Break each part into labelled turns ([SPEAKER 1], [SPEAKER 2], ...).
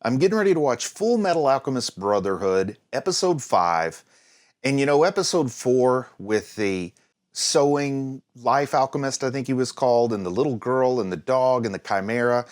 [SPEAKER 1] I'm getting ready to watch Fullmetal Alchemist Brotherhood, Episode 5. And Episode 4 with the sewing life alchemist, I think he was called, and the little girl and the dog and the chimera.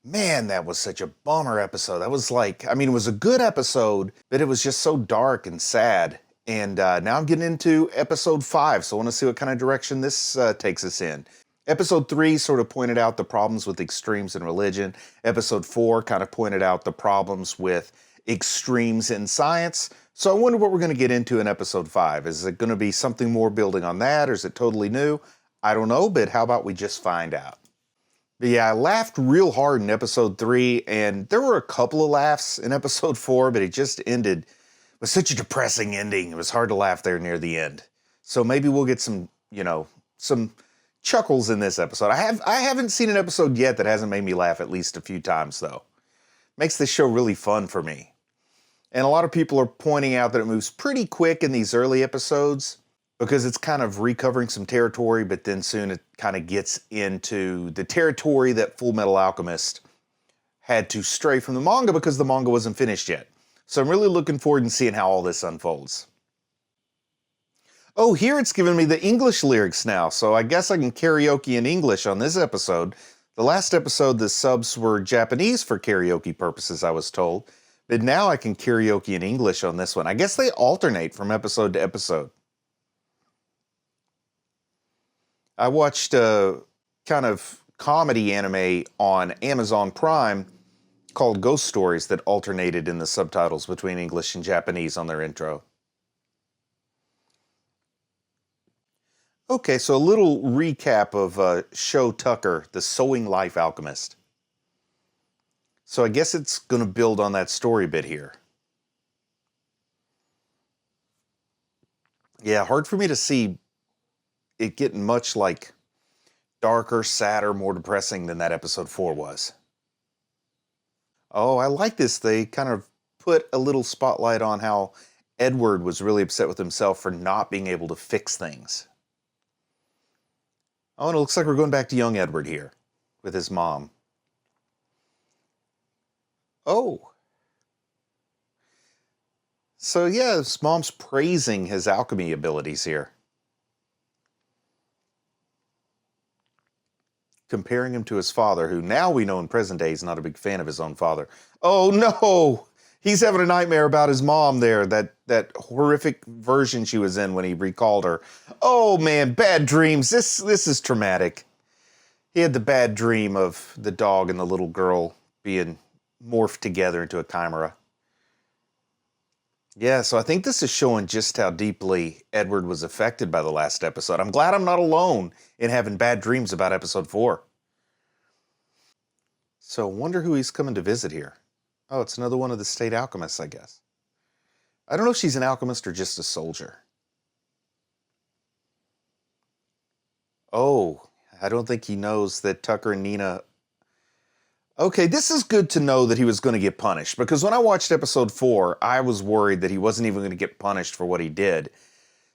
[SPEAKER 1] Man, that was such a bummer episode. That was it was a good episode, but it was just so dark and sad. And now I'm getting into Episode 5, so I want to see what kind of direction this takes us in. Episode 3 sort of pointed out the problems with extremes in religion. Episode 4 kind of pointed out the problems with extremes in science. So I wonder what we're going to get into in Episode 5. Is it going to be something more building on that, or is it totally new? I don't know, but how about we just find out? But yeah, I laughed real hard in Episode 3, and there were a couple of laughs in Episode 4, but it just ended with such a depressing ending. It was hard to laugh there near the end. So maybe we'll get some chuckles in this episode. I haven't seen an episode yet that hasn't made me laugh at least a few times, though. Makes this show really fun for me. And a lot of people are pointing out that it moves pretty quick in these early episodes because it's kind of recovering some territory, but then soon it kind of gets into the territory that Fullmetal Alchemist had to stray from the manga because the manga wasn't finished yet. So I'm really looking forward to seeing how all this unfolds. Oh, here it's giving me the English lyrics now, so I guess I can karaoke in English on this episode. The last episode, the subs were Japanese for karaoke purposes, I was told. But now I can karaoke in English on this one. I guess they alternate from episode to episode. I watched a kind of comedy anime on Amazon Prime called Ghost Stories that alternated in the subtitles between English and Japanese on their intro. Okay, so a little recap of Show Tucker, the Sewing Life Alchemist. So I guess it's going to build on that story bit here. Yeah, hard for me to see it getting much darker, sadder, more depressing than that episode 4 was. Oh, I like this. They kind of put a little spotlight on how Edward was really upset with himself for not being able to fix things. Oh, and it looks like we're going back to young Edward here with his mom. Oh. So yeah, his mom's praising his alchemy abilities here. Comparing him to his father, who now we know in present day is not a big fan of his own father. Oh no! He's having a nightmare about his mom there, that horrific version she was in when he recalled her. Oh man, bad dreams. This is traumatic. He had the bad dream of the dog and the little girl being morphed together into a chimera. Yeah, so I think this is showing just how deeply Edward was affected by the last episode. I'm glad I'm not alone in having bad dreams about episode 4. So I wonder who he's coming to visit here. Oh, it's another one of the state alchemists, I guess. I don't know if she's an alchemist or just a soldier. Oh, I don't think he knows that Tucker and Nina... Okay, this is good to know that he was going to get punished, because when I watched episode 4, I was worried that he wasn't even going to get punished for what he did.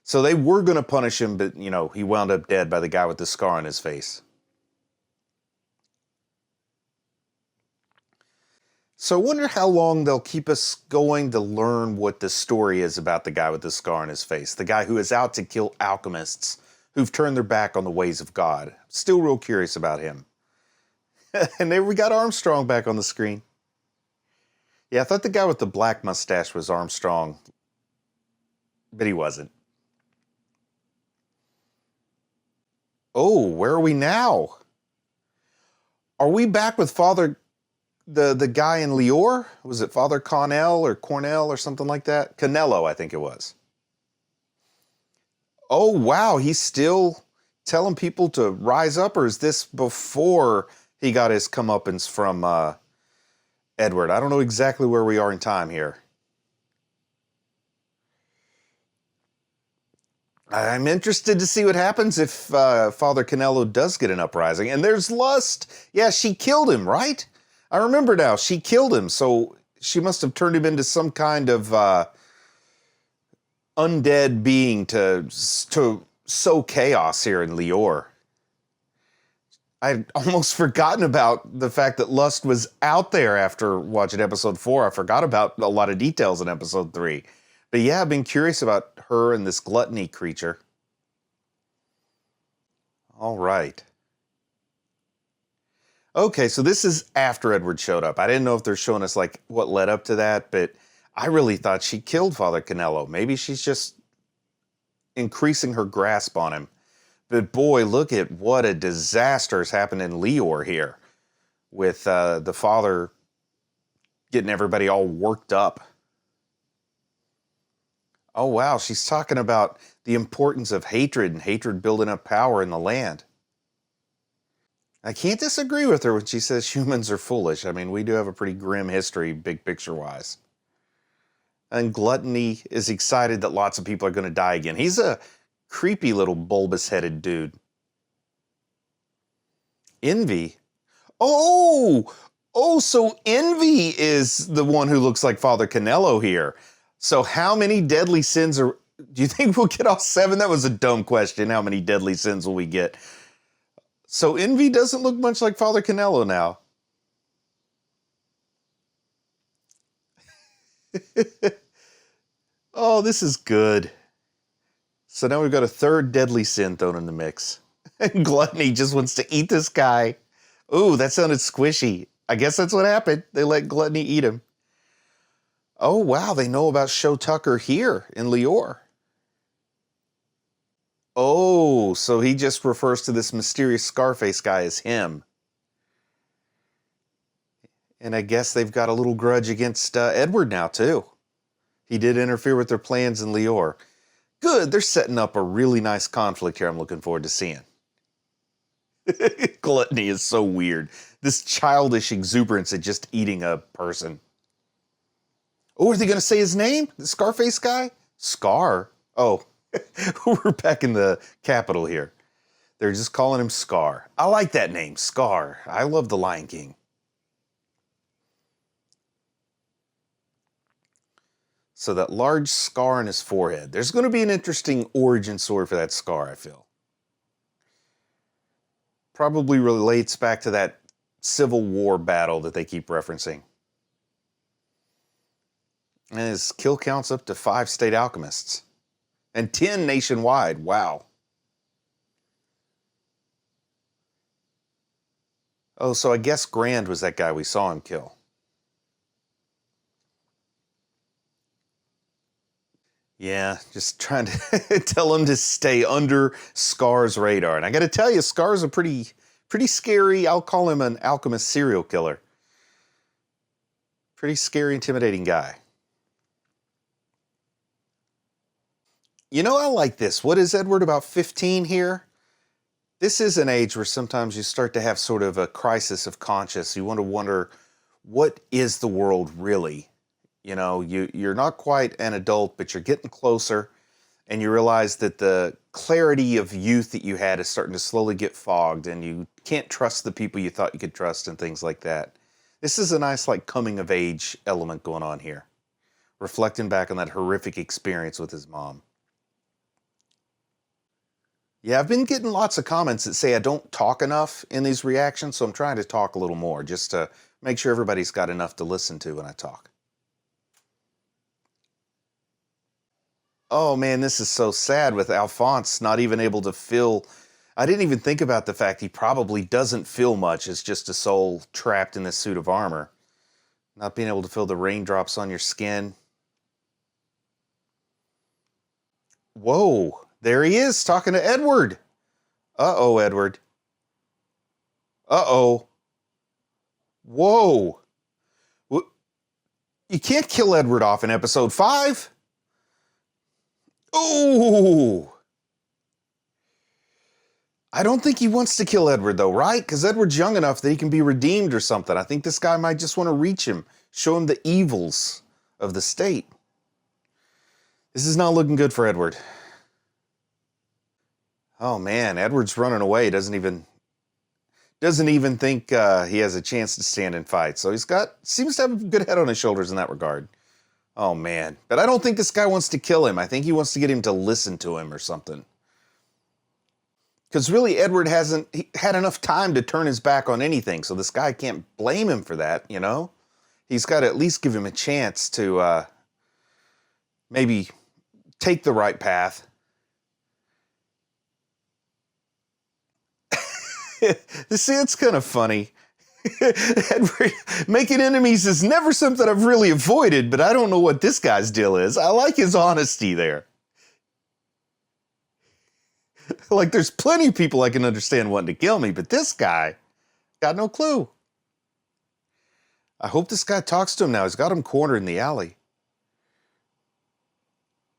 [SPEAKER 1] So they were going to punish him, but, he wound up dead by the guy with the scar on his face. So I wonder how long they'll keep us going to learn what the story is about the guy with the scar on his face. The guy who is out to kill alchemists who've turned their back on the ways of God. Still real curious about him. And there we got Armstrong back on the screen. Yeah, I thought the guy with the black mustache was Armstrong. But he wasn't. Oh, where are we now? Are we back with Father... The guy in Lior? Was it Father Cornell or something like that? Canello, I think it was. Oh, wow. He's still telling people to rise up, or is this before he got his comeuppance from Edward? I don't know exactly where we are in time here. I'm interested to see what happens if Father Canello does get an uprising. And there's Lust. Yeah, she killed him, right? I remember now, she killed him, so she must have turned him into some kind of undead being to sow chaos here in Lior. I'd almost forgotten about the fact that lust was out there after watching episode 4. I forgot about a lot of details in episode 3. But yeah, I've been curious about her and this gluttony creature. All right. Okay, so this is after Edward showed up. I didn't know if they're showing us like what led up to that, but I really thought she killed Father Canello. Maybe she's just increasing her grasp on him. But boy, look at what a disaster has happened in Leor here with the father getting everybody all worked up. Oh, wow, she's talking about the importance of hatred and hatred building up power in the land. I can't disagree with her when she says humans are foolish. I mean, we do have a pretty grim history, big picture-wise. And Gluttony is excited that lots of people are going to die again. He's a creepy little bulbous-headed dude. Envy? Oh! Oh, so Envy is the one who looks like Father Canello here. So how many deadly sins are... Do you think we'll get all 7? That was a dumb question. How many deadly sins will we get? So Envy doesn't look much like Father Canello now. Oh, this is good. So now we've got a 3rd deadly sin thrown in the mix. And Gluttony just wants to eat this guy. Ooh, that sounded squishy. I guess that's what happened. They let Gluttony eat him. Oh, wow, they know about Show Tucker here in Leor. Oh, so he just refers to this mysterious Scarface guy as him. And I guess they've got a little grudge against Edward now, too. He did interfere with their plans in Leor. Good, they're setting up a really nice conflict here I'm looking forward to seeing. Gluttony is so weird. This childish exuberance at just eating a person. Oh, are they going to say his name? The Scarface guy? Scar? Oh, we're back in the capital here. They're just calling him Scar. I like that name, Scar. I love The Lion King. So that large scar on his forehead. There's going to be an interesting origin story for that scar, I feel. Probably relates back to that Civil War battle that they keep referencing. And his kill count's up to 5 state alchemists. And 10 nationwide. Wow. Oh, so I guess Grand was that guy we saw him kill. Yeah, just trying to tell him to stay under Scar's radar. And I got to tell you, Scar's a pretty scary, I'll call him an alchemist serial killer. Pretty scary, intimidating guy. You know, I like this. What is Edward, about 15 here? This is an age where sometimes you start to have sort of a crisis of conscience. You want to wonder, what is the world really? You know, you're not quite an adult, but you're getting closer, and you realize that the clarity of youth that you had is starting to slowly get fogged, and you can't trust the people you thought you could trust and things like that. This is a nice, like, coming-of-age element going on here, reflecting back on that horrific experience with his mom. Yeah, I've been getting lots of comments that say I don't talk enough in these reactions, so I'm trying to talk a little more, just to make sure everybody's got enough to listen to when I talk. Oh man, this is so sad with Alphonse not even able to feel. I didn't even think about the fact he probably doesn't feel much. It's just a soul trapped in this suit of armor. Not being able to feel the raindrops on your skin. Whoa, there he is talking to Edward. Uh-oh, Edward. Uh-oh. Whoa. You can't kill Edward off in episode 5. Ooh! I don't think he wants to kill Edward, though, right? Because Edward's young enough that he can be redeemed or something. I think this guy might just want to reach him, show him the evils of the state. This is not looking good for Edward. Oh man, Edward's running away. Doesn't even think he has a chance to stand and fight. So seems to have a good head on his shoulders in that regard. Oh man, but I don't think this guy wants to kill him. I think he wants to get him to listen to him or something. Because really, Edward hasn't had enough time to turn his back on anything, so this guy can't blame him for that, you know? He's got to at least give him a chance to maybe take the right path. See, it's kind of funny. Edward, making enemies is never something I've really avoided, but I don't know what this guy's deal is. I like his honesty there. Like, there's plenty of people I can understand wanting to kill me, but this guy got no clue. I hope this guy talks to him now. He's got him cornered in the alley.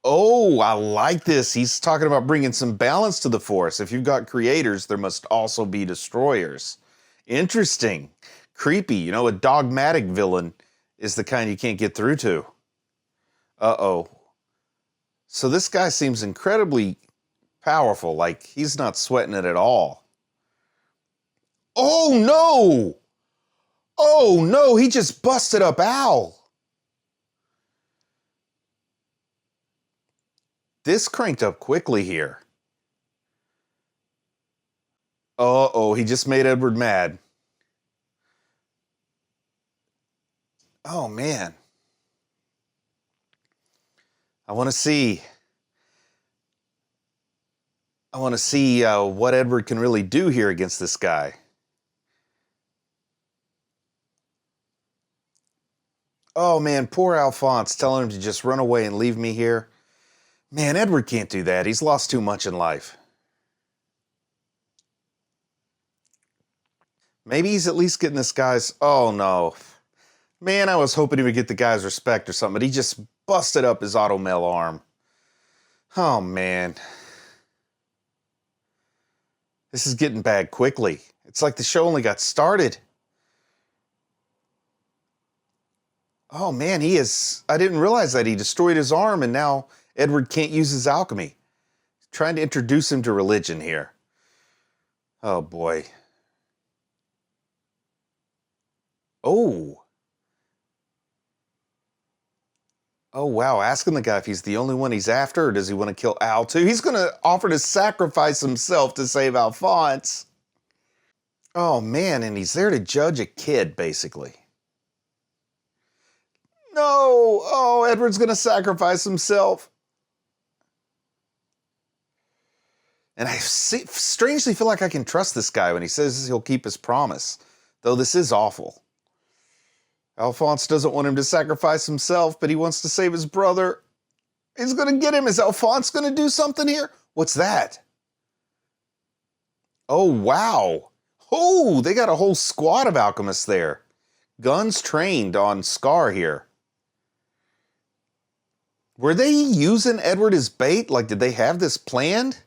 [SPEAKER 1] Oh, I like this. He's talking about bringing some balance to the Force. If you've got creators, there must also be destroyers. Interesting. Creepy. You know, a dogmatic villain is the kind you can't get through to. Uh-oh. So this guy seems incredibly powerful. Like, he's not sweating it at all. Oh, no! Oh, no, he just busted up Al. This cranked up quickly here. Uh-oh, he just made Edward mad. Oh, man. I want to see what Edward can really do here against this guy. Oh, man, poor Alphonse, telling him to just run away and leave me here. Man, Edward can't do that. He's lost too much in life. Maybe he's at least getting this guy's... Oh, no. Man, I was hoping he would get the guy's respect or something, but he just busted up his auto-mail arm. Oh, man. This is getting bad quickly. It's like the show only got started. Oh, man, he is... I didn't realize that. He destroyed his arm, and now Edward can't use his alchemy. He's trying to introduce him to religion here. Oh, boy. Oh. Oh, wow. Asking the guy if he's the only one he's after, or does he want to kill Al, too? He's going to offer to sacrifice himself to save Alphonse. Oh, man, and he's there to judge a kid, basically. No! Oh, Edward's going to sacrifice himself. And I strangely feel like I can trust this guy when he says he'll keep his promise, though this is awful. Alphonse doesn't want him to sacrifice himself, but he wants to save his brother. He's going to get him. Is Alphonse going to do something here? What's that? Oh, wow. Oh, they got a whole squad of alchemists there. Guns trained on Scar here. Were they using Edward as bait? Like, did they have this planned?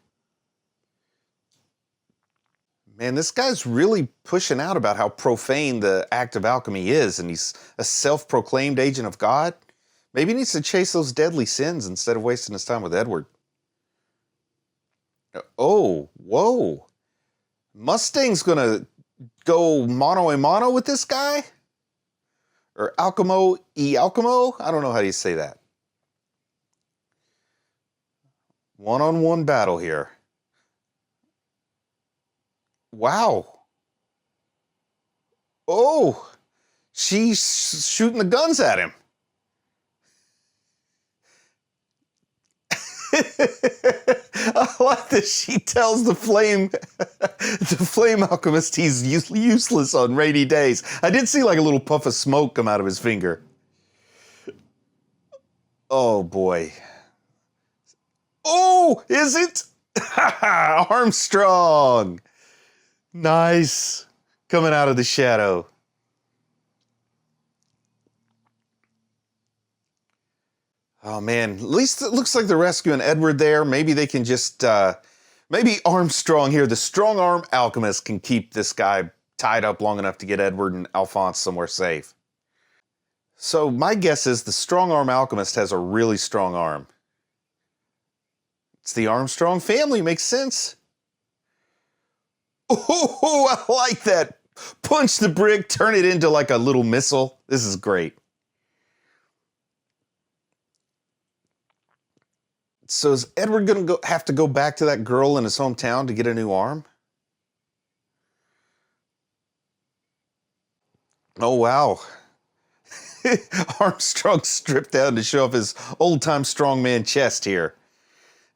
[SPEAKER 1] Man, this guy's really pushing out about how profane the act of alchemy is, and he's a self-proclaimed agent of God. Maybe he needs to chase those deadly sins instead of wasting his time with Edward. Oh, whoa. Mustang's gonna go mano a mano with this guy? Or alchemo e alchemo? I don't know how you say that. One-on-one battle here. Wow. Oh, she's shooting the guns at him. I like that she tells the flame alchemist he's useless on rainy days. I did see like a little puff of smoke come out of his finger. Oh boy. Oh, is it? Armstrong. Nice. Coming out of the shadow. Oh, man. At least it looks like they're rescuing Edward there. Maybe they can just... maybe Armstrong here, the strong-arm alchemist, can keep this guy tied up long enough to get Edward and Alphonse somewhere safe. So my guess is the strong-arm alchemist has a really strong arm. It's the Armstrong family. Makes sense. Oh, I like that. Punch the brick, turn it into like a little missile. This is great. So is Edward going to have to go back to that girl in his hometown to get a new arm? Oh, wow. Armstrong stripped down to show off his old-time strongman chest here.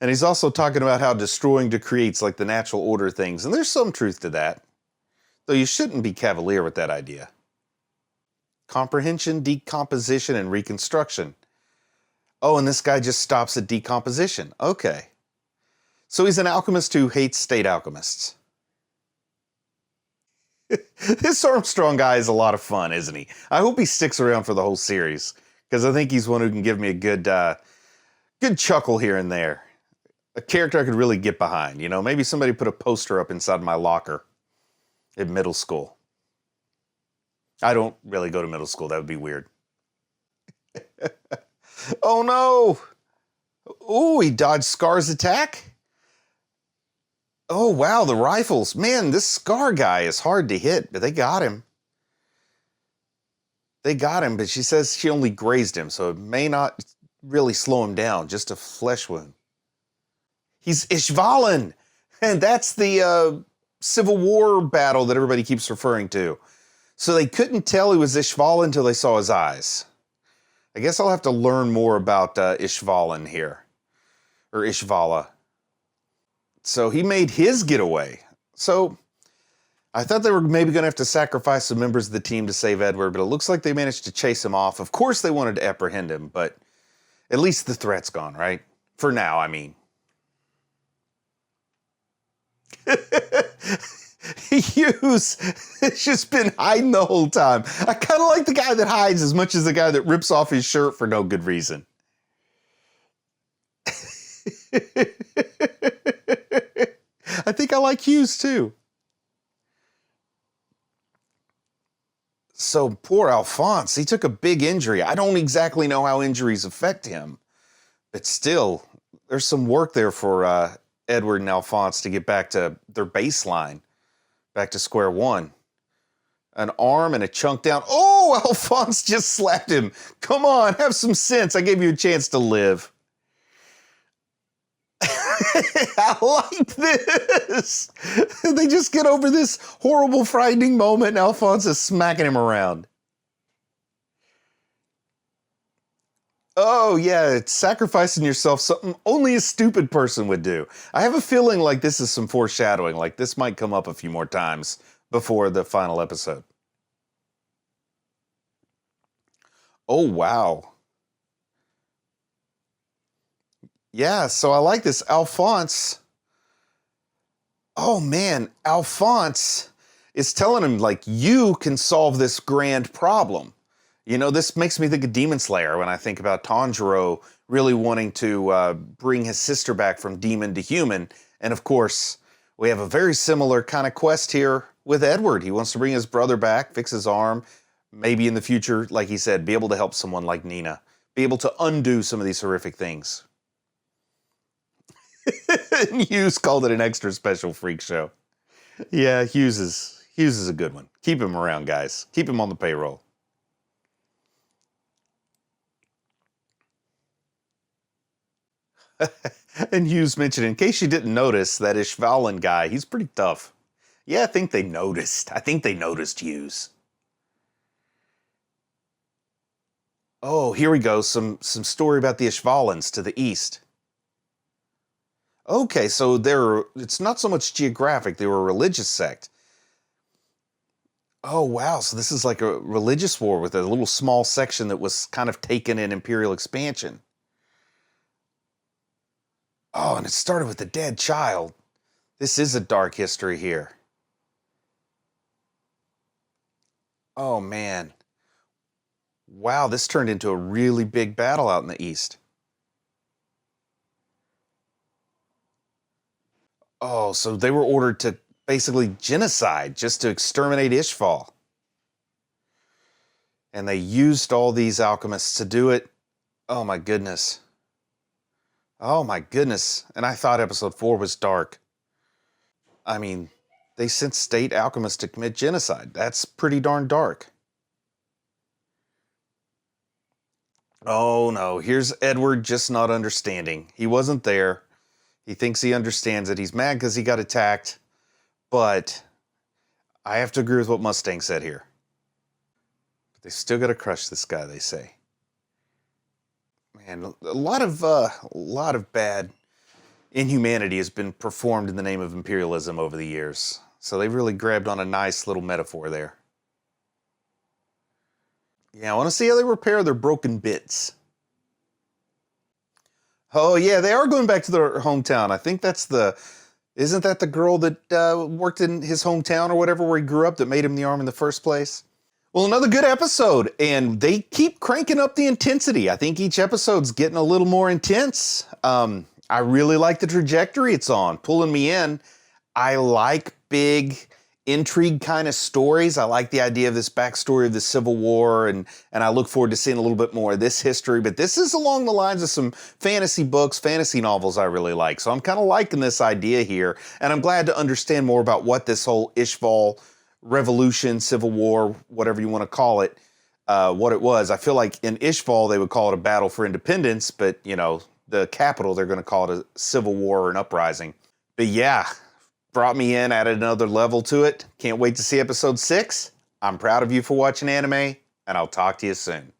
[SPEAKER 1] And he's also talking about how destroying decreates like the natural order things. And there's some truth to that. Though you shouldn't be cavalier with that idea. Comprehension, decomposition, and reconstruction. Oh, and this guy just stops at decomposition. Okay. So he's an alchemist who hates state alchemists. This Armstrong guy is a lot of fun, isn't he? I hope he sticks around for the whole series, because I think he's one who can give me a good chuckle here and there. A character I could really get behind. You know, maybe somebody put a poster up inside my locker at middle school. I don't really go to middle school. That would be weird. Oh, no. Oh, he dodged Scar's attack? Oh, wow, the rifles. Man, this Scar guy is hard to hit, but they got him. They got him, but she says she only grazed him, so it may not really slow him down, just a flesh wound. He's Ishvalan, and that's the Civil War battle that everybody keeps referring to. So they couldn't tell he was Ishvalan until they saw his eyes. I guess I'll have to learn more about Ishvalan here, or Ishvala. So he made his getaway. So I thought they were maybe going to have to sacrifice some members of the team to save Edward, but it looks like they managed to chase him off. Of course they wanted to apprehend him, but at least the threat's gone, right? For now, I mean. Hughes has just been hiding the whole time. I kind of like the guy that hides as much as the guy that rips off his shirt for no good reason. I think I like Hughes too. So poor Alphonse, he took a big injury. I don't exactly know how injuries affect him, but still, there's some work there for Edward and Alphonse to get back to their baseline, back to square one. An arm and a chunk down. Oh, Alphonse just slapped him. Come on, have some sense. I gave you a chance to live. I like this. They just get over this horrible, frightening moment, and Alphonse is smacking him around. Oh, yeah, it's sacrificing yourself, something only a stupid person would do. I have a feeling like this is some foreshadowing, like this might come up a few more times before the final episode. Oh, wow. Yeah, so I like this. Alphonse. Oh, man, Alphonse is telling him, like, you can solve this grand problem. You know, this makes me think of Demon Slayer when I think about Tanjiro really wanting to bring his sister back from demon to human. And of course, we have a very similar kind of quest here with Edward. He wants to bring his brother back, fix his arm, maybe in the future, like he said, be able to help someone like Nina, be able to undo some of these horrific things. Hughes called it an extra special freak show. Yeah, Hughes is a good one. Keep him around, guys. Keep him on the payroll. And Hughes mentioned, in case you didn't notice, that Ishvalan guy, he's pretty tough. Yeah, I think they noticed. I think they noticed Hughes. Oh, here we go. Some story about the Ishvalans to the east. Okay, so it's not so much geographic, they were a religious sect. Oh, wow, so this is like a religious war with a little small section that was kind of taken in imperial expansion. Oh, and it started with a dead child. This is a dark history here. Oh, man. Wow, this turned into a really big battle out in the east. Oh, so they were ordered to basically genocide just to exterminate Ishval. And they used all these alchemists to do it. Oh my goodness. Oh my goodness. And I thought episode 4 was dark. I mean, they sent state alchemists to commit genocide. That's pretty darn dark. Oh no, here's Edward just not understanding. He wasn't there. He thinks he understands it. He's mad because he got attacked. But I have to agree with what Mustang said here. But they still got to crush this guy, they say. Man, a lot of bad inhumanity has been performed in the name of imperialism over the years. So they really grabbed on a nice little metaphor there. Yeah, I want to see how they repair their broken bits. Oh yeah, they are going back to their hometown. I think that's isn't that the girl that worked in his hometown or whatever where he grew up that made him the arm in the first place? Well, another good episode, and they keep cranking up the intensity. I think each episode's getting a little more intense. I really like the trajectory it's on, pulling me in. I like big intrigue kind of stories. I like the idea of this backstory of the Civil War, and I look forward to seeing a little bit more of this history. But this is along the lines of some fantasy books, fantasy novels I really like. So I'm kind of liking this idea here, and I'm glad to understand more about what this whole Ishval revolution, Civil War, whatever you want to call it, what it was. I feel like in Ishval they would call it a battle for independence, but you know, the capital they're going to call it a civil war or an uprising. But yeah, brought me in, added another level to it. Can't wait to see episode 6. I'm proud of you for watching anime, and I'll talk to you soon.